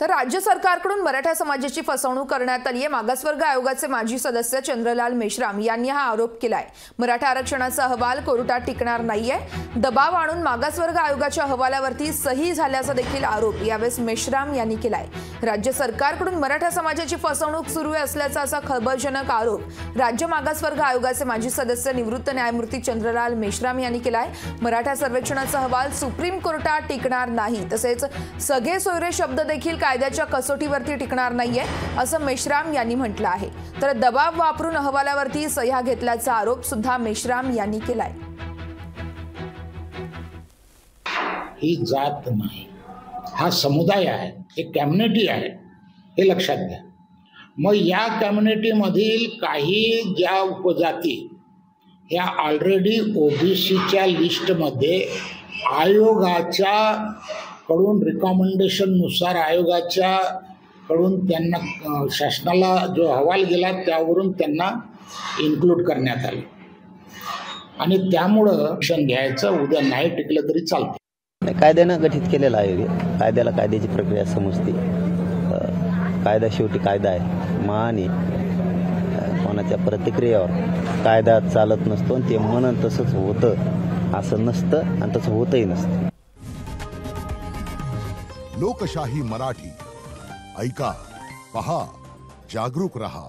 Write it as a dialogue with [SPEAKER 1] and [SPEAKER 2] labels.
[SPEAKER 1] तर राज्य सरकारकडून मराठा समाजाची फसवणूक करण्यात आली आहे। मागासवर्ग आयोगाचे माजी सदस्य चंद्रलाल मेश्राम यांनी हा आरोप केलाय। मराठा आरक्षणाचा अहवाल कोर्टात टिकणार नाहीये, दबाव आणून मागासवर्ग आयोगाच्या अहवालावरती सही झाल्याचा देखील आरोप यावेळेस मेश्राम यांनी केलाय। राज्य सरकारकडून मराठा समाजाची फसवणूक सुरू असल्याचा असा खळबळजनक आरोप राज्य मागासवर्ग आयोगाचे माजी सदस्य निवृत्त न्यायमूर्ती चंद्रलाल मेश्राम यांनी केलाय। मराठा सर्वेक्षणाचा अहवाल सुप्रीम कोर्टात टिकणार नाही, तसेच सगळे सोयरे शब्द देखील कायद्याच्या कसोटीवरती टिकणार नाहीये असं मेश्राम यांनी म्हटलं आहे। तर दबाव वापरून अहवालावरती सह्या घेतल्याचा आरोप सुद्धा मेश्राम यांनी केलाय।
[SPEAKER 2] ही जात नाही, हा समुदाय आहे, एक कम्युनिटी आहे, हे लक्षात घ्या। मग या कम्युनिटी मधील काही ज्या उपजाती ह्या ऑलरेडी ओबीसीच्या लिस्टमध्ये आयोगाच्या कडून रिकमेंडेशन नुसार आयोगाच्या कडून त्यांना शासनाला जो अहवाल गेला त्यावरून त्यांना इन्क्लूड करण्यात आले आणि त्यामुळं ॲक्शन घ्यायचं उद्या नाही टिकलं तरी चालतं।
[SPEAKER 3] कायद्यानं गठीत केलेला आयोग आहे, कायद्याला कायद्याची प्रक्रिया समजते। कायदा शेवटी कायदा आहे, माने कोणाच्या प्रतिक्रियेवर कायदा चालत नसतो आणि ते म्हणून तसंच होतं असं नसतं आणि तसं होतही नसतं।
[SPEAKER 4] लोकशाही मराठी ऐका, पहा, जागरूक रहा।